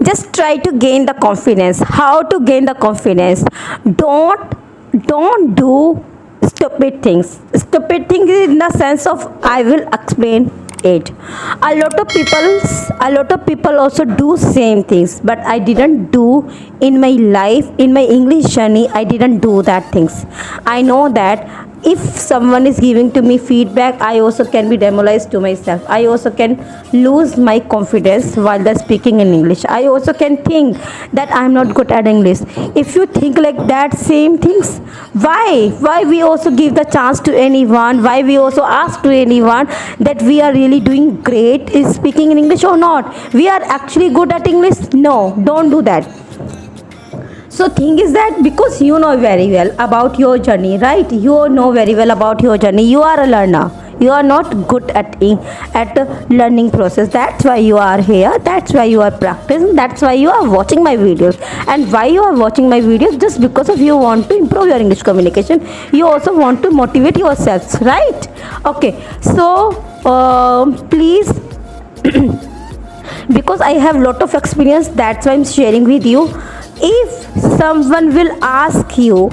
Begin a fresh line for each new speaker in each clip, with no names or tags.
just try to gain the confidence. How to gain the confidence? Don't do stupid things in the sense of, I will explain it. A lot of people also do same things, but I didn't do in my life, in my English journey. I didn't do that things. I know that if someone is giving to me feedback, I also can be demoralized to myself. I also can lose my confidence while they're speaking in English. I also can think that I'm not good at English. If you think like that same things, why we also give the chance to anyone? Why we also ask to anyone that we are really doing great is speaking in English or not? We are actually good at English? No, don't do that. So thing is that because you know very well about your journey, right? You know very well about your journey. You are a learner. You are not good at learning process. That's why you are here. That's why you are practicing. That's why you are watching my videos. And why you are watching my videos? Just because of you want to improve your English communication. You also want to motivate yourselves, right? Okay. So please. Because I have lot of experience, that's why I'm sharing with you. If someone will ask you,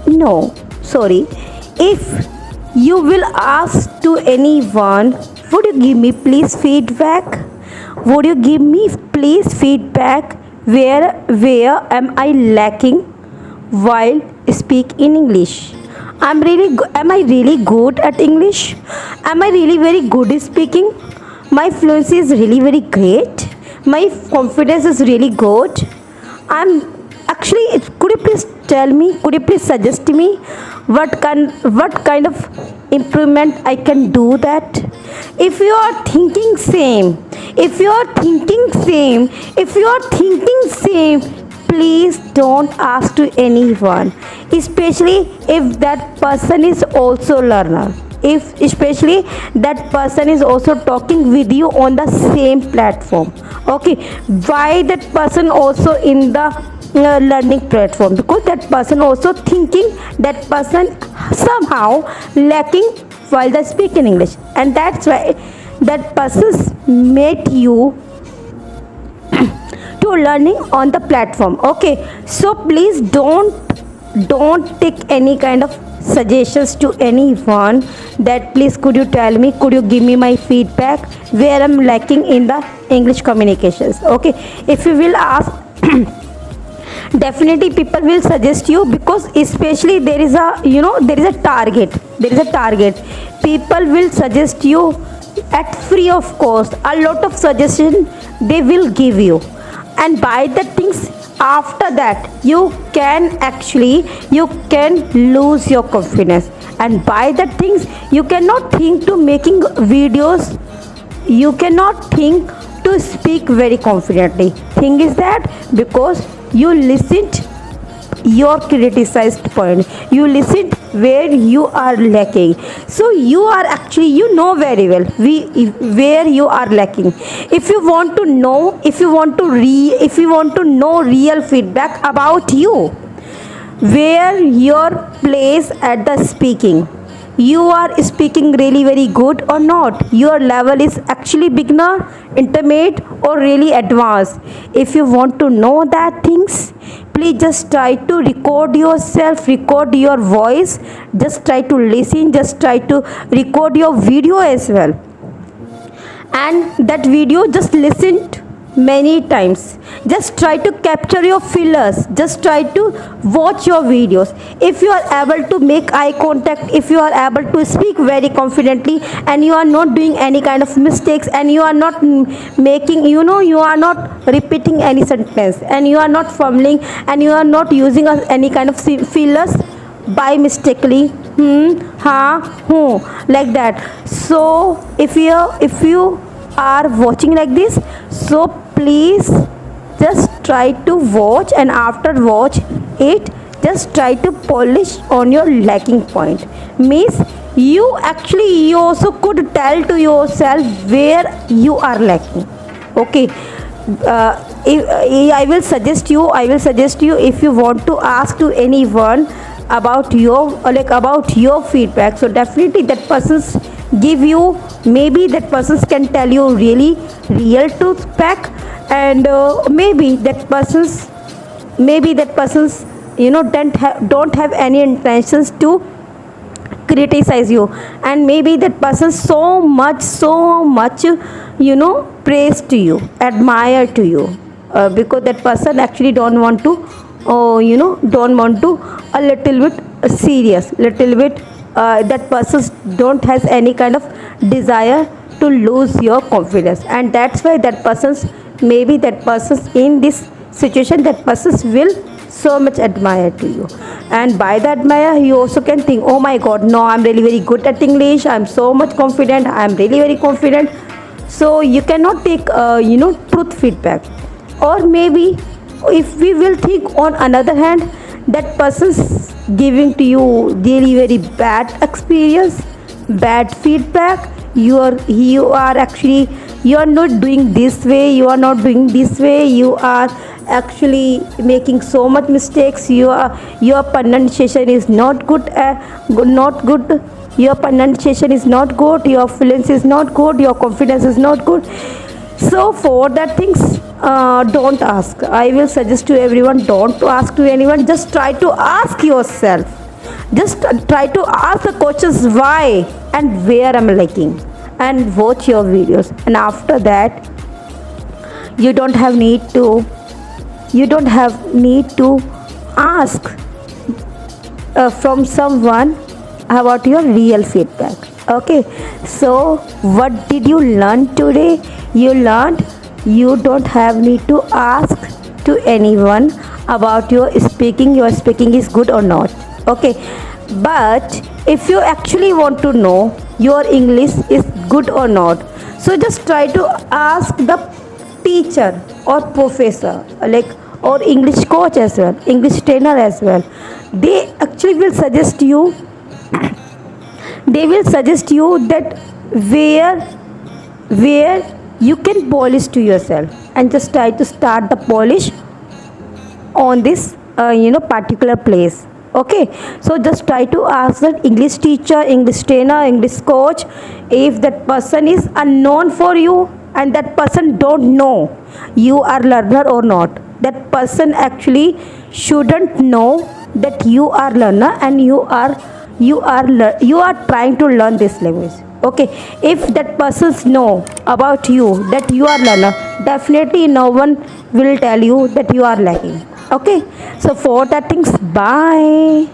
no, sorry, if you will ask to anyone, would you give me please feedback? Would you give me please feedback? Where am I lacking while speak in English? Am I really good at English? Am I really very good at speaking? My fluency is really very great. My confidence is really good. I'm actually, could you please tell me, could you please suggest me what kind of improvement I can do that? If you are thinking same, please don't ask to anyone, especially if that person is also learner. If especially that person is also talking with you on the same platform. Okay, why that person also in the learning platform? Because that person also thinking that person somehow lacking while they speak in English, and that's why that person's made you to learning on the platform. Okay, so please don't take any kind of suggestions to anyone that please could you tell me, could you give me my feedback where I'm lacking in the English communications. Okay, if you will ask definitely people will suggest you, because especially there is a target. People will suggest you at free of cost. A lot of suggestion they will give you, and by the things after that you can lose your confidence, and by the things you cannot think to making videos, you cannot think to speak very confidently. Thing is that because you listened your criticized point, you listened where you are lacking, so you are actually, you know very well where you are lacking. If you want to know, if you want to know real feedback about you, where your place at the speaking, you are speaking really very good or not, your level is actually beginner, intermediate or really advanced. If you want to know that things, please just try to record yourself, record your voice, just try to listen, just try to record your video as well, and that video just listen many times. Just try to capture your feelers, just try to watch your videos. If you are able to make eye contact, if you are able to speak very confidently, and you are not doing any kind of mistakes, and you are not making, you are not repeating any sentence, and you are not fumbling, and you are not using any kind of feelers by mistakenly like that. So if you are watching like this, so please just try to watch, and after watch it, just try to polish on your lacking point. Means you also could tell to yourself where you are lacking. Okay, I will suggest you, if you want to ask to anyone about your feedback, so definitely that person's give you, maybe that person can tell you really real feedback, and maybe that person's don't have any intentions to criticize you, and maybe that person so much praise to you, admire to you, because that person actually don't want to don't want to a little bit serious, little bit that person don't has any kind of desire to lose your confidence, and that's why that person's maybe that person's in this situation, that person's will so much admire to you. And by the admire, you also can think, oh my god, no, I'm really very good at English, I'm so much confident, I'm really very confident. So you cannot take truth feedback. Or maybe if we will think on another hand, that person's giving to you really very bad experience, bad feedback, you are actually, you are not doing this way, you are not doing this way, you are actually making so much mistakes, your pronunciation is not good, not good, your pronunciation is not good, your fluency is not good, your confidence is not good. So for that things, don't ask. I will suggest to everyone, don't to ask to anyone, just try to ask yourself, just try to ask the questions why and where I'm lacking, and watch your videos, and after that you don't have need to ask from someone about your real feedback. Okay, so what did you learn today? You learned you don't have need to ask to anyone about your speaking is good or not. Okay, but if you actually want to know your English is good or not, so just try to ask the teacher or professor, like, or English coach as well, English trainer as well. They actually will suggest you they will suggest you that where you can polish to yourself, and just try to start the polish on this particular place. Okay, so just try to ask that English teacher, English trainer, English coach, if that person is unknown for you and that person don't know you are learner or not. That person actually shouldn't know that you are learner, and you are trying to learn this language. Okay, if that persons know about you that you are learner, definitely no one will tell you that you are lagging. Okay, so for that things, bye.